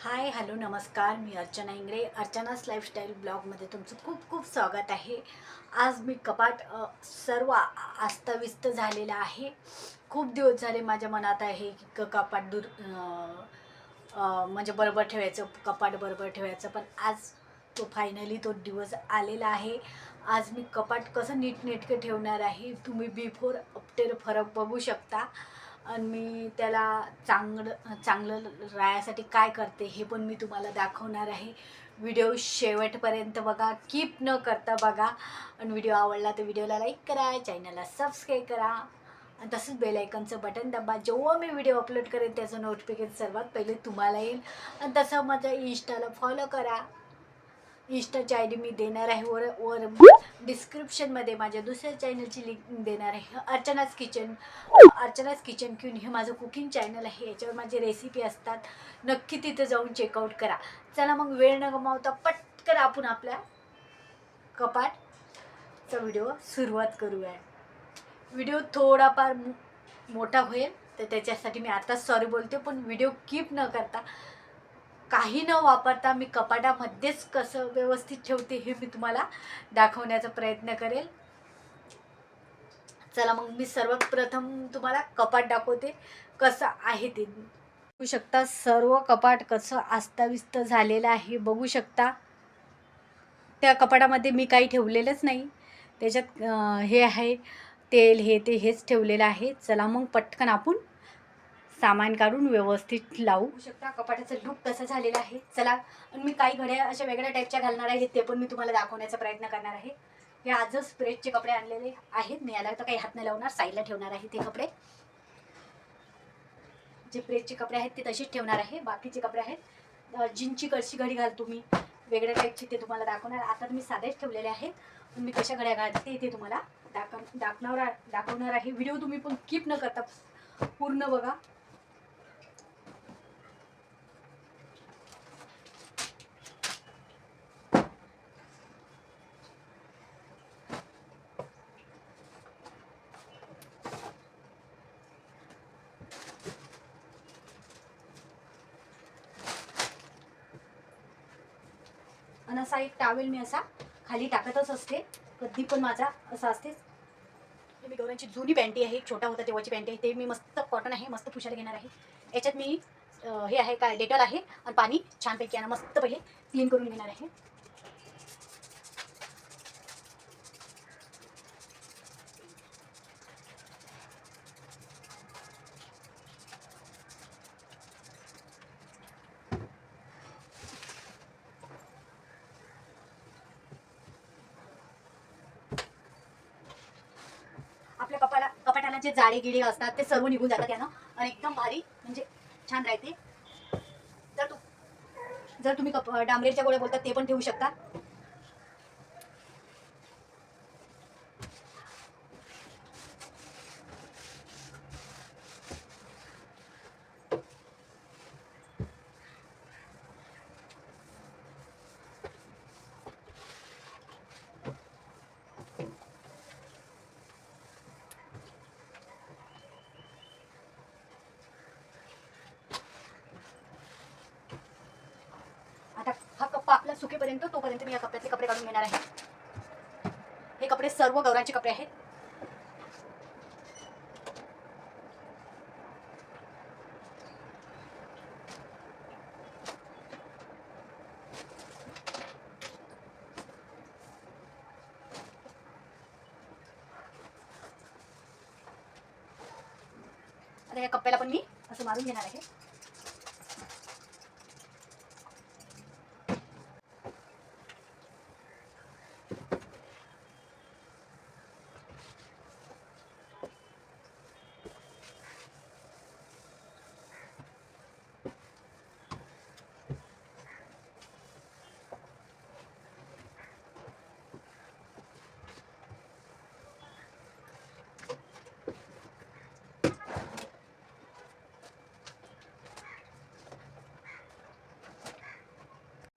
Hi hello नमस्कार. मी Archana Ingale. अर्चनास lifestyle ब्लॉगमध्ये तुमचं खूप खूप स्वागत आहे. आज मी कपाट सर्व अस्ताव्यस्त झालेलं आहे. खूप दिवस झाले माझ्या मनात आहे की कपाट म्हणजे बरोबर ठेवायचं, कपाट बरोबर ठेवायचं. पण आज तो दिवस आलेला आहे. आज मी कपाट कसं नीटनेटकं ठेवणार आहे. तुम्ही बिफोर आफ्टर फरक बघू शकता. आणि मी त्याला चांगलं राहण्यासाठी काय करते हे पण मी तुम्हाला दाखवणार आहे. व्हिडिओ शेवटपर्यंत बघा, कीप न करता बघा. आणि व्हिडिओ आवडला तर व्हिडिओला लाईक करा, चॅनलला सबस्क्राईब करा आणि तसंच बेल आयकॉनचं बटन दाबा. जेव्हा मी व्हिडिओ अपलोड करेन त्याचं नोटिफिकेशन सर्वात पहिले तुम्हाला येईल. आणि तसं माझ्या इंस्टाला फॉलो करा. इंस्टाची आय डी मी देणार आहे वर डिस्क्रिप्शनमध्ये. माझ्या दुसऱ्या चॅनलची लिंक देणार आहे, अर्चनाच किचन क्वीन. हे माझं कुकिंग चॅनल आहे. याच्यावर माझे रेसिपी असतात. नक्की तिथे जाऊन चेकआउट करा. चला मग वेळ न गमावता पटकन आपण आपल्या कपाटचा व्हिडिओ सुरुवात करूया. व्हिडिओ थोडाफार मोठा होईल तर त्याच्यासाठी मी आताच सॉरी बोलते. पण व्हिडिओ कीप न करता, काही न वापरता मी कपाटामध्येच कसं व्यवस्थित ठेवते हे मी तुम्हाला दाखवण्याचा प्रयत्न करेल. चला मग मी सर्वात प्रथम तुम्हाला कपाट दाखवते कसं आहे ते. बघू शकता सर्व कपाट कसं अस्ताव्यस्त झालेलं आहे. बघू शकता त्या कपाटामध्ये मी काही ठेवलेलंच नाही. त्याच्यात हे आहे तेल, हेच ठेवलेलं आहे. चला मग पटकन आपण सामान काढून व्यवस्थित लावू. शकता कपाटाचं लुक कसं झालेलं आहे. चला. आणि मी काही घड्या अशा वेगळ्या टाईपच्या घालणार आहे, ते पण मी तुम्हाला दाखवण्याचा प्रयत्न करणार आहे. हे आजच प्रेसचे कपडे आणलेले आहेत मी. याला तर काही हात नाही लावणार, साईडला ठेवणार आहे. ते कपडे जे प्रेसचे कपडे आहेत ते तसेच ठेवणार आहे. बाकीचे कपडे आहेत जीन्सची कशी घडी घालतो मी वेगळ्या टाईपची, ते तुम्हाला दाखवणार. आता मी साधेच ठेवलेले आहेत. पण मी कशा घड्या घालते ते तुम्हाला दाखवणार आहे. व्हिडिओ तुम्ही पण कीप न करता पूर्ण बघा. आणि असा एक टावेल मी असा खाली टाकतच असते. कधी पण माझा असा असते. मी गौरांची जुनी पॅन्टी आहे, छोटा होता तेव्हाची पॅन्टी आहे. ते मी मस्त कॉटन आहे, मस्त पुशायला घेणार आहे. याच्यात मी हे आहे काय डेटॉल आहे आणि पाणी छानपैकी आणि मस्त पहिले क्लीन करून घेणार आहे. आपल्या कपाटाला जे जाडे गिडे असतात ते सर्व निघून जातात यानं आणि एकदम भारी म्हणजे छान राहते. जर तुम्ही डांबरेच्या गोळ्या बोलतात ते पण ठेवू शकता. आता हा कप्पा आपला सुकेपर्यंत तोपर्यंत मी या कप्प्यातले कपडे काढून घेणार आहे. हे कपडे सर्व गौरांचे कपडे आहेत. आता या कप्प्याला पण मी असं मारून घेणार आहे.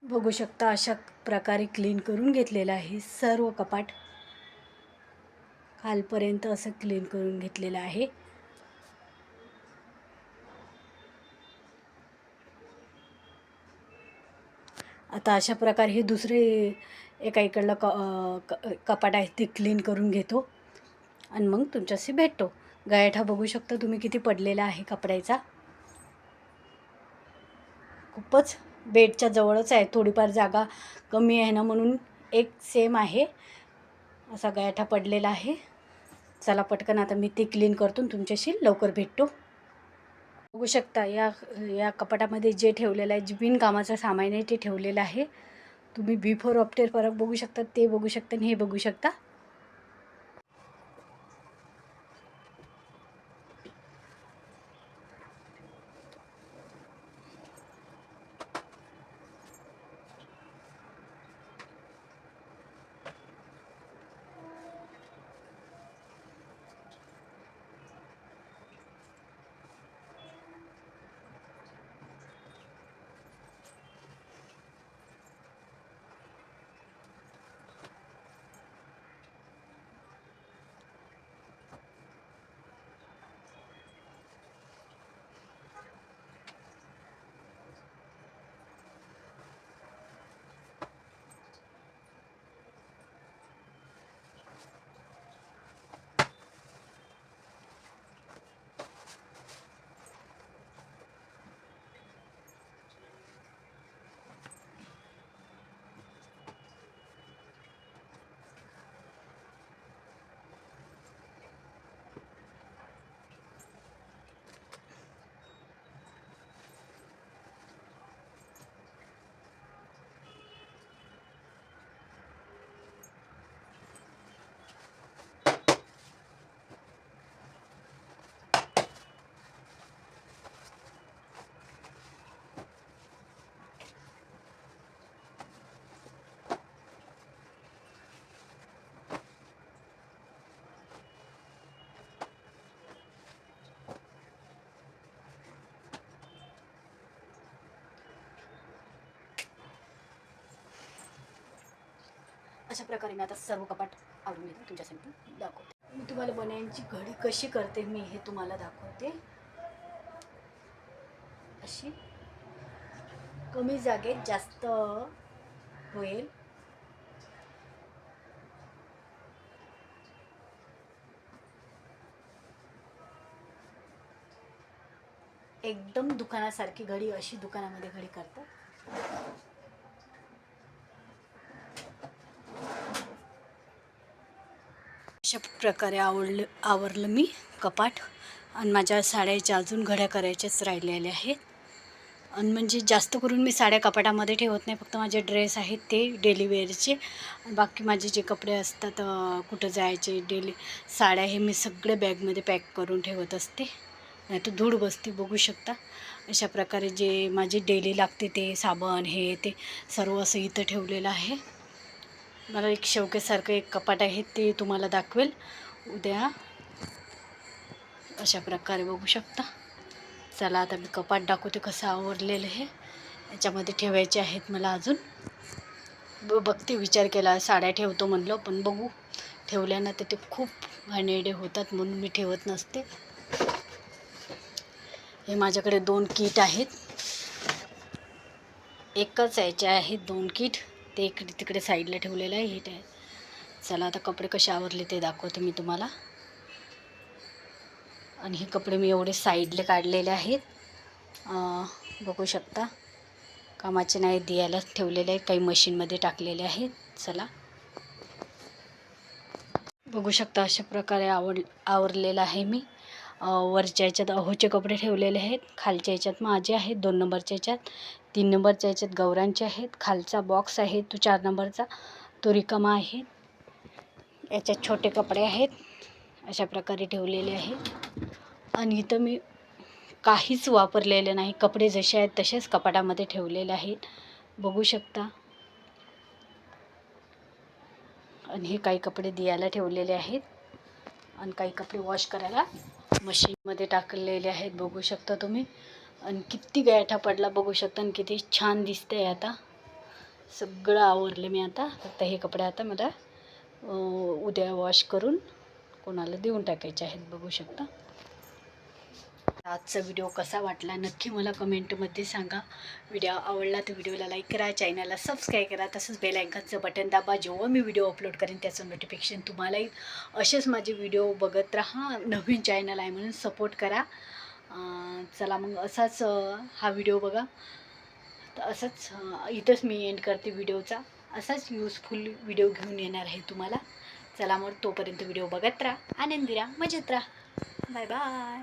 बघू शकता अशा प्रकारे क्लीन करून घेतलेलं आहे. सर्व कपाट खालपर्यंत असं क्लीन करून घेतलेलं आहे. आता अशा प्रकारे हे दुसरे एका इकडलं कपाट आहे ते क्लीन करून घेतो आणि मग तुमच्याशी भेटतो. गायठा बघू शकता तुम्ही किती पडलेला आहे कपड्याचा. खूपच बेडच्या जवळच आहे, थोडीफार जागा कमी आहे ना म्हणून एक सेम आहे असा गायठा पडलेला आहे. चला पटकन आता मी ते क्लीन करतो आणि तुमच्याशी लवकर भेटतो. बघू शकता या कपाटामध्ये जे ठेवलेलं आहे, जे बिनकामाचं सामान आहे ते ठेवलेलं आहे. तुम्ही बिफोर आफ्टर फरक बघू शकता, ते बघू शकता आणि हे बघू शकता. अशा प्रकारे मी आता सर्व कपाट आवरून घेते, तुमच्यासाठी दाखवते. मी तुम्हाला बन्यांची घडी कशी करते मी हे तुम्हाला दाखवते. अशी कमी जागेत जास्त होईल. एकदम दुकानासारखी घडी, अशी दुकानामध्ये घडी करतात. अशा प्रकारे आवरलं मी कपाट. आणि माझ्या साड्याच्या अजून घड्या करायच्याच राहिलेल्या आहेत. आणि म्हणजे जास्त करून मी साड्या कपाटामध्ये ठेवत नाही, फक्त माझे ड्रेस आहेत ते डेली वेअरचे. बाकी माझे जे कपडे असतात कुठं जायचे डेली साड्या, हे मी सगळे बॅगमध्ये पॅक करून ठेवत असते, नाही तर धूळ बसते. बघू शकता अशा प्रकारे जे माझे डेली लागते ते साबण हे ते सर्व असं इथं ठेवलेलं आहे. मला एक शौकेसारखं एक कपाट आहे, ते तुम्हाला दाखवेल उद्या. अशा प्रकारे बघू शकता. चला आता मी कपाट दाखवते कसं आवरलेलं आहे. याच्यामध्ये ठेवायचे आहेत मला अजून. बघते, विचार केला साड्या ठेवतो म्हणलं, पण बघू ठेवल्यानं तर ते खूप घाणेरडे होतात म्हणून मी ठेवत नसते. हे माझ्याकडे 2 किट आहेत, एकच याचे आहेत 2 किट. ते इकडे तिकडे साईडला ठेवलेलं आहे. हे चला आता कपडे कसे आवरले ते दाखवते मी तुम्हाला. आणि हे कपडे मी एवढे साईडले काढलेले आहेत, बघू शकता. कामाचे नाही, द्यायला ठेवलेले आहेत, काही मशीनमध्ये टाकलेले आहेत. चला बघू शकता अशा प्रकारे आवरलेलं आहे मी. वरच्या याच्यात अहोचे कपडे ठेवलेले आहेत, खालच्या याच्यात माझे आहेत 2 नंबरच्या याच्यात, 3 नंबरच्या याच्यात गौरांचे आहेत. खालचा बॉक्स आहे तो 4 नंबरचा, तो रिकामा आहे. याच्यात छोटे कपडे आहेत, अशा प्रकारे ठेवलेले आहेत. आणि इथं मी काहीच वापरलेले नाही, कपडे जसे आहेत तसेच कपाटामध्ये ठेवलेले आहेत, बघू शकता. आणि हे काही कपडे द्यायला ठेवलेले आहेत आणि काही कपडे वॉश करायला मशीनमध्ये टाकलेले आहेत, बघू शकता तुम्ही. आणि किती गायठा पडला बघू शकता आणि किती छान दिसते. आता सगळं आवरलं मी. आता फक्त हे कपडे आता मला उद्या वॉश करून कोणाला देऊन टाकायचे आहेत, बघू शकता. आजचा व्हिडिओ कसा वाटला नक्की मला कमेंटमध्ये सांगा. व्हिडिओ आवडला तर व्हिडिओला लाईक करा, चॅनलला सबस्क्राईब करा, तसंच बेल आयकॉनचं बटन दाबा. जेव्हा मी व्हिडिओ अपलोड करेन त्याचं नोटिफिकेशन तुम्हाला येईल. असेच माझे व्हिडिओ बघत राहा. नवीन चॅनल आहे म्हणून सपोर्ट करा. चला मग असाच हा व्हिडिओ बघा. तर असंच इथंच मी एंड करते व्हिडिओचा. असाच यूजफुल व्हिडिओ घेऊन येणार आहे तुम्हाला. चला मग तोपर्यंत व्हिडिओ बघत राहा, आनंदी राहा, मजेत राहा. Bye bye.